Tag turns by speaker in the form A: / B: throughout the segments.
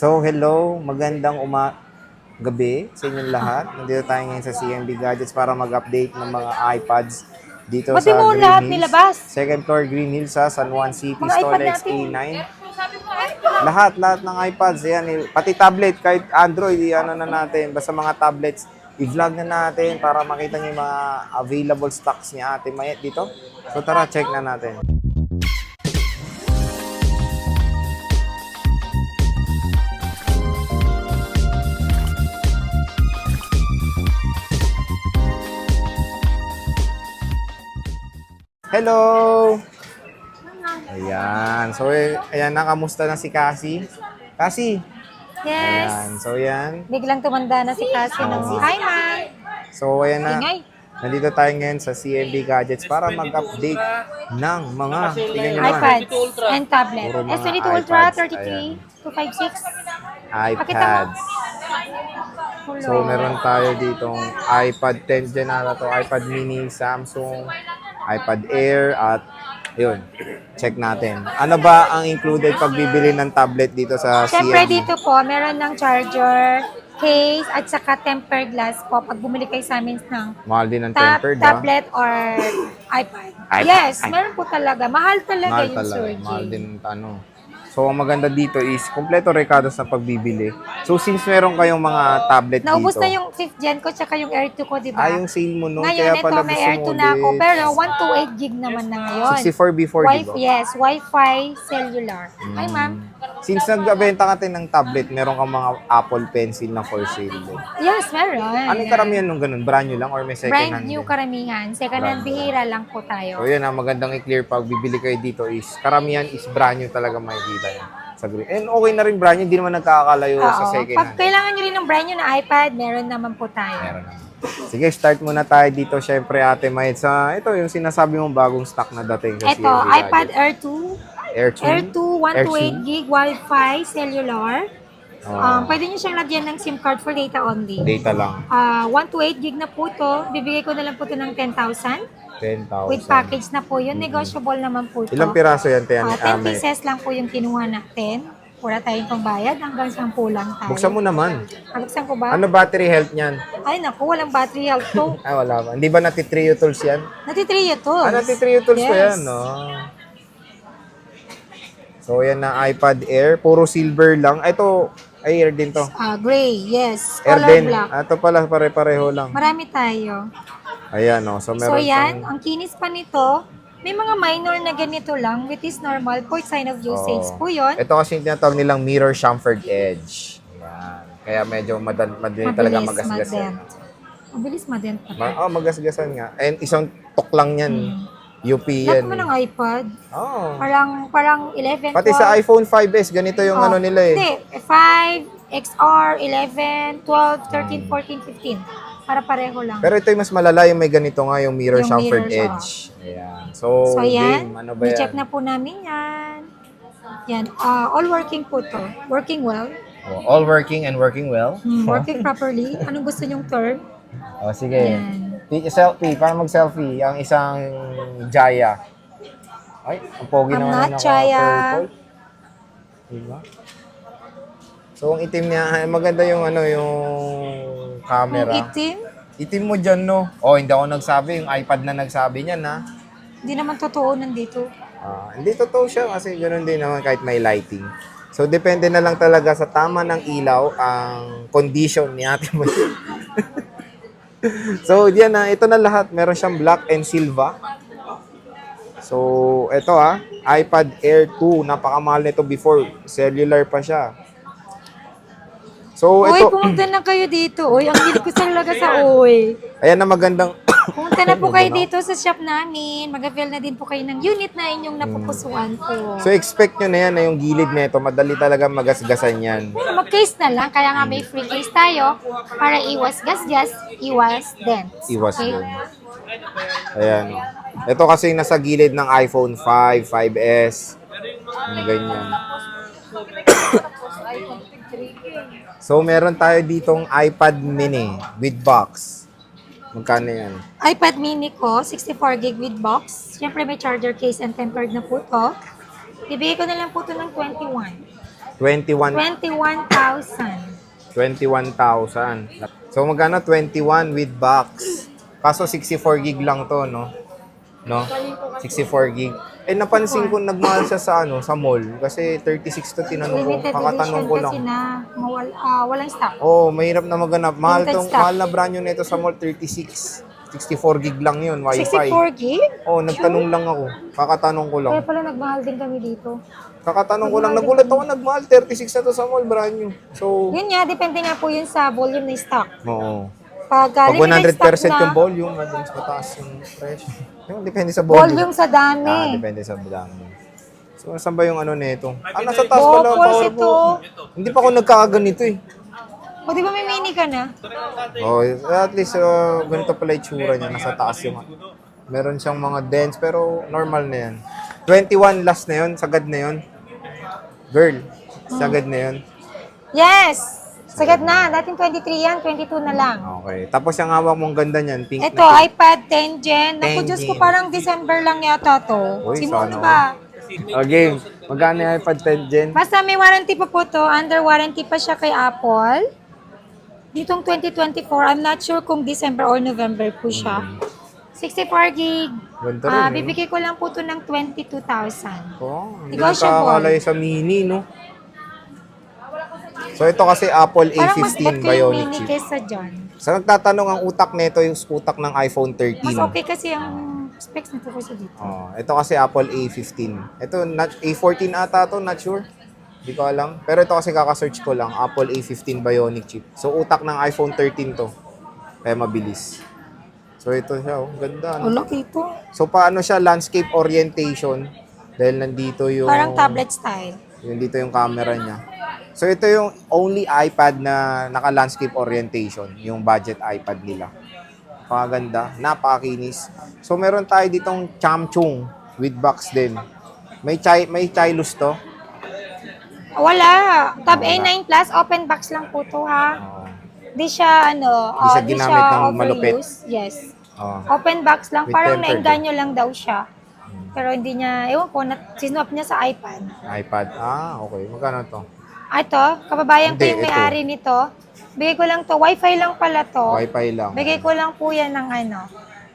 A: So, hello, magandang gabi sa inyong lahat. Nandito tayo ngayon sa CMB Gadgets para mag-update ng mga iPads dito
B: Ba't di
A: sa
B: mo
A: Green
B: lahat
A: Hills.
B: nilabas?
A: Second floor Green Hills sa San Juan City,
B: Mga iPad
A: Stolex
B: natin.
A: A9. Lahat ng iPads, yan, pati tablet, kahit Android, ano na natin, basta mga tablets, i-vlog na natin para makita niyo yung mga available stocks niya Ate Mayet dito. So tara, check na natin. Hello! Ayan. So, ayan na. Kamusta na si Cassie? Cassie!
B: Yes.
A: Ayan. So, yan.
B: Biglang tumanda na si Cassie ng hi, ma.
A: So, ayan na.
B: Ingay.
A: Nandito tayo ngayon sa CMB Gadgets para mag-update ng mga, tingnan nyo naman,
B: iPads and tablet.
A: Puro mga
B: S22 Ultra,
A: iPads.
B: 33, 256.
A: iPads.
B: Hello.
A: So, meron tayo ditong iPad 10 Gen na to, iPad mini, Samsung, iPad Air, at yun, check natin. Ano ba ang included pag bibili ng tablet dito sa
B: Siyempre
A: CMB?
B: dito po, meron ng charger, case, at saka tempered glass po pag bumili kayo sa amin ng
A: Mahal din ng tempered,
B: tablet or iPad. Yes, meron po talaga. Mahal talaga
A: Mahal
B: yung
A: talaga.
B: Sir
A: Mahal
B: G.
A: din ano. So, ang maganda dito is, kompleto recados na pagbibili. So, since meron kayong mga tablet
B: Naubos
A: dito,
B: na yung 5th gen ko tsaka yung Air 2 ko, di ba?
A: yung sale mo no,
B: Ngayon,
A: kaya
B: ito,
A: pala
B: may
A: gusto
B: Air
A: mo
B: 2 na ako.
A: ulit.
B: Pero 128 gig naman na ngayon.
A: 64 before, di ba?
B: Yes, Wi-Fi cellular. Hi, ma'am.
A: Since nagbabenta ka ng tablet, meron kang mga Apple Pencil na for sale din.
B: Yes, meron.
A: Anong karamihan nung ganun? Brand new lang or may second
B: Brand
A: hand
B: new
A: din?
B: karamihan. Second hand, bihira lang po
A: So,
B: tayo.
A: yun magandang i-clear pag bibili kayo dito is, karamihan is brand new talaga makikita nyo. Sa green. And okay na rin brand new, hindi naman nagkakalayo sa
B: Oo.
A: second
B: Pag
A: hand.
B: kailangan nyo rin ng brand new na iPad, meron naman po tayo.
A: Meron naman. Sige, start muna tayo dito. Syempre, Ate Mayet, sa ito yung sinasabi mong bagong stock na dating sa
B: Ito,
A: CMB
B: iPad
A: Gadget.
B: Air 2.
A: Air 2.
B: Air 2, 128 gig, Wi-Fi cellular. Pwede nyo siyang lagyan ng SIM card for data only.
A: Data lang.
B: 128 gig na po to. Bibigay ko na lang po to ng 10,000.
A: 10,000.
B: With package na po yun. Negotiable naman po to.
A: Ilang piraso yan, Tian?
B: 10 pieces lang po yung kinuha natin. Wala tayong pambayad. Hanggang 10 lang tayo.
A: Buksan mo naman.
B: Buksan ko ba?
A: Ano battery health niyan?
B: Ay naku, walang battery health to.
A: Ay, wala ba? Hindi ba nati-trio tools yan?
B: Nati-trio to.
A: Nati-trio tools pa yan, no? So, yan na iPad Air. Puro silver lang. Ito, ay Air din to.
B: Gray, yes.
A: Air
B: Color
A: din.
B: black.
A: Ito pala, pare-pareho lang.
B: Marami tayo.
A: Ayan, no? So,
B: So
A: meron
B: yan,
A: tayong-
B: ang kinis pa nito, may mga minor na ganito lang, which is normal for sign of usage
A: Oo.
B: po yun.
A: Ito kasi yung tinatawag nilang mirror chamfered edge. Ayan. Kaya medyo madali talaga magasgas yan.
B: madent. Mabilis madent na.
A: Magasgasan nga. And isang tok lang yan. UP yan.
B: Lahat mo ng iPad.
A: Oo.
B: Parang 11,
A: Pati
B: 12.
A: sa iPhone 5S, ganito yung ano nila eh.
B: Hindi, 5, XR, 11, 12, 13, 14, 15. Para pareho lang.
A: Pero ito yung mas malala yung may ganito nga, yung mirror
B: Yung
A: chamfered
B: mirror,
A: edge. Ayan. So,
B: So yan,
A: game, ano ba yan?
B: check na po namin yan. Yan, all working po to. Working well.
A: All working and working well.
B: Working properly. Anong gusto nyong term?
A: Sige.
B: Yan.
A: Selfie, para mag-selfie, ang isang Jaya. Ay, ang pogi
B: I'm
A: naman
B: not Jaya.
A: purple. Diba? So, ang itim niya, maganda yung yung camera.
B: Yung itim,
A: Itim mo dyan, no? Hindi ako nagsabi. Yung iPad na nagsabi niyan, ha?
B: hindi naman totoo nandito.
A: Hindi totoo siya kasi ganoon din naman kahit may lighting. So, depende na lang talaga sa tama ng ilaw ang condition ni ate mo. So, yan na. Ito na lahat. Meron siyang black and silver. So, ito iPad Air 2. Napakamahal nito before. Cellular pa siya. So,
B: Uy,
A: ito.
B: pumunta na kayo dito. Uy, ang hilig ko talaga sa uy.
A: Ayan na magandang.
B: Pumunta na po kayo dito sa shop namin. Mag-avail na din po kayo ng unit na inyong napupusuan po.
A: So, expect nyo na yan na yung gilid nito. Madali talaga magasgasan yan.
B: Mag-case na lang, kaya nga may free case tayo para iwas gas-gas, iwas dents.
A: Iwas
B: Okay?
A: din. Ayan. Ito kasi nasa gilid ng iPhone 5, 5S. Yung ganyan. So, meron tayo ditong iPad mini with box. Magkano yan?
B: iPad mini ko, 64 gig with box. Siyempre may charger case and tempered na po to. Ibigay ko na lang po to ng 21.
A: 21.
B: 21,000.
A: 21,000. So magkano? 21 with box. Kaso 64 gig lang to, no? No? 64 gig. Eh napansin ko nagmahal siya sa sa mall kasi 36 to tinanong ko.
B: Limited
A: Kakatanong
B: edition
A: ko
B: kasi
A: lang.
B: na walang stock.
A: Oh, mahirap na maganap. Mahal
B: Limited
A: tong
B: stock.
A: mahal na brand new nito sa mall 36. 64 gig lang 'yun, Wi-Fi.
B: 64 gig?
A: Oh, nagtanong lang ako. Kakatanong ko lang.
B: Kaya pala nagmahal din kami dito.
A: Kakatanong ko lang. Nagulat ako nagmahal 36 na to sa mall brand new. So,
B: Yun nga, depende nga po yun sa volume ng stock.
A: oo.
B: Pag
A: Pag
B: limited
A: 100%
B: stock
A: yung
B: na,
A: volume, madalas mataas yung presyo. Yung depende sa volume.
B: volume sa dami.
A: Depende sa dami. So, saan ba yung nito? Nasa taas pala.
B: Bocals ito.
A: Hindi pa ako nagkakaganito eh.
B: O, di ba may mini ka na?
A: Oh, at least ganito pala itsura niya. Nasa taas yung meron siyang mga dents pero normal na yan. 21 last na yun. Sagad na yun. Girl, sagad na yun.
B: Yes! Sagad na. Dating 23 yan, 22 na lang.
A: Okay. Tapos yung hawak mong ganda niyan. Pink
B: Ito,
A: na.
B: iPad 10 Gen.
A: 10
B: Naku, Diyos ko,
A: Gen.
B: parang December lang yata to.
A: Uy,
B: Simone
A: sana
B: ba?
A: Okay. Magkano yung iPad 10 Gen?
B: Basta may warranty pa po to. Under warranty pa siya kay Apple. Ditong 2024, I'm not sure kung December or November po siya. 64 gig.
A: Ganda rin, eh.
B: Bibigay ko lang po to ng 22,000.
A: Oh, hindi
B: Negotiable.
A: nakakalay sa mini, no? So, ito kasi Apple
B: Parang mas
A: A15
B: bet ko yung
A: Bionic
B: mini
A: chip.
B: kesa dyan.
A: Sa nagtatanong ang utak nito, yung utak ng iPhone 13.
B: Mas okay kasi ang specs nito kasi dito.
A: Oh, ito kasi Apple A15. Ito, A14 ata to, not sure. Hindi ko alam. Pero ito kasi kaka-search ko lang, Apple A15 Bionic chip. So, utak ng iPhone 13 to. Kaya mabilis. So, ito siya, oh. Ganda. No?
B: Ulo ito.
A: So, paano siya? Landscape orientation. Dahil nandito yung...
B: Parang tablet style.
A: Yung dito yung camera niya. So, ito yung only iPad na naka-landscape orientation. Yung budget iPad nila. Napakaganda. Napakakinis. So, meron tayo ditong Samsung with box din. May Chilus to.
B: Wala. Tab
A: Wala.
B: A9 Plus, open box lang po to ha.
A: Oh.
B: Di siya
A: Di siya ginamit ng malupit.
B: overuse. Yes.
A: Oh.
B: Open box lang,
A: With
B: parang
A: tempered.
B: naengganyo lang daw siya. Pero hindi niya, ewan ko, sinwap niya sa iPad.
A: iPad. Ah, okay. Magkano to?
B: Ito, kababayan ko
A: Hindi,
B: yung may-ari nito. Bigay ko lang to, Wi-Fi lang pala to.
A: Wi-Fi lang.
B: Bigay ko lang po yan ng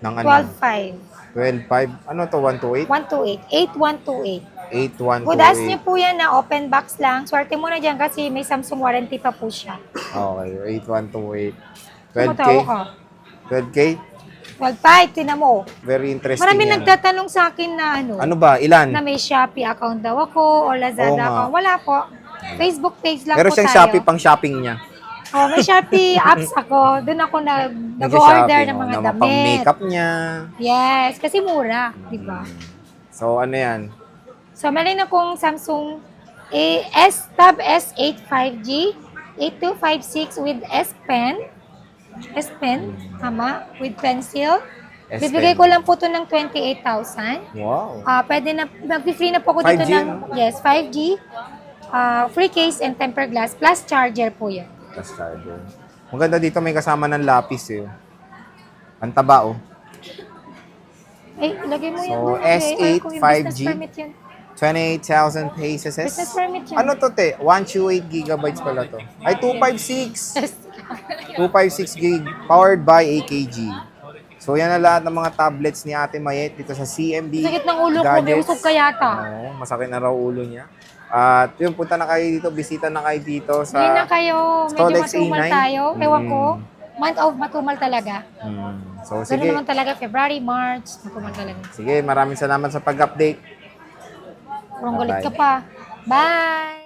A: Ng
B: 12.5.
A: 12.5. Ano to? 128?
B: 128. 8128.
A: 8128.
B: Good ask niyo po yan na open box lang. Swerte mo na dyan kasi may Samsung warranty pa po siya.
A: Okay. 8128. 12K?
B: Tumatawa ka.
A: 12K?
B: 12.5, tinan mo.
A: Very interesting
B: Marami
A: yan.
B: nagtatanong sa akin na
A: Ano ba? Ilan?
B: na may Shopee account daw ako o Lazada
A: Oo nga.
B: account. Wala po. Facebook page lang
A: Meron
B: po
A: siyang
B: tayo.
A: Shopee pang shopping niya.
B: Oh, may Shopee apps ako. Doon ako nag-order ng mga
A: Pang
B: damit.
A: makeup niya.
B: Yes, kasi mura, di ba?
A: So, ano yan?
B: So, meron akong Samsung Tab S8 5G 8256 with S Pen. S Pen, tama, with pencil.
A: S Pen.
B: Bibigay ko lang po to ng 28,000.
A: Wow.
B: Pwede na, mag-free na po ako dito
A: 5G,
B: ng,
A: no?
B: yes, 5G. Free case and tempered glass plus charger po yan.
A: Plus charger. Maganda dito may kasama ng lapis eh. Ang taba oh.
B: Ilagay mo yan.
A: So,
B: doon, okay?
A: S8
B: Ay, kung yung
A: 5G.
B: Business permit yun.
A: 28,000 pesos.
B: Business permit yan.
A: Ano to te? 128 gigabytes pala to. Ay, 256. 256 gig. Powered by AKG. So, yan na lahat ng mga tablets ni Ate Mayet dito sa CMB
B: Sakit ng ulo ko, may
A: Gadgets.
B: usog ka yata.
A: Oo, masakit na raw ulo niya. At yun, punta na kayo dito, bisita na kayo dito sa...
B: Hindi na kayo, medyo
A: Stolex
B: matumal
A: A9.
B: tayo. Ewan ko. Month of matumal talaga.
A: So,
B: Ganun
A: sige.
B: naman talaga, February, March, matumal talaga.
A: Sige, maraming salamat sa pag-update.
B: Parang galit
A: Bye-bye.
B: ka pa. Bye!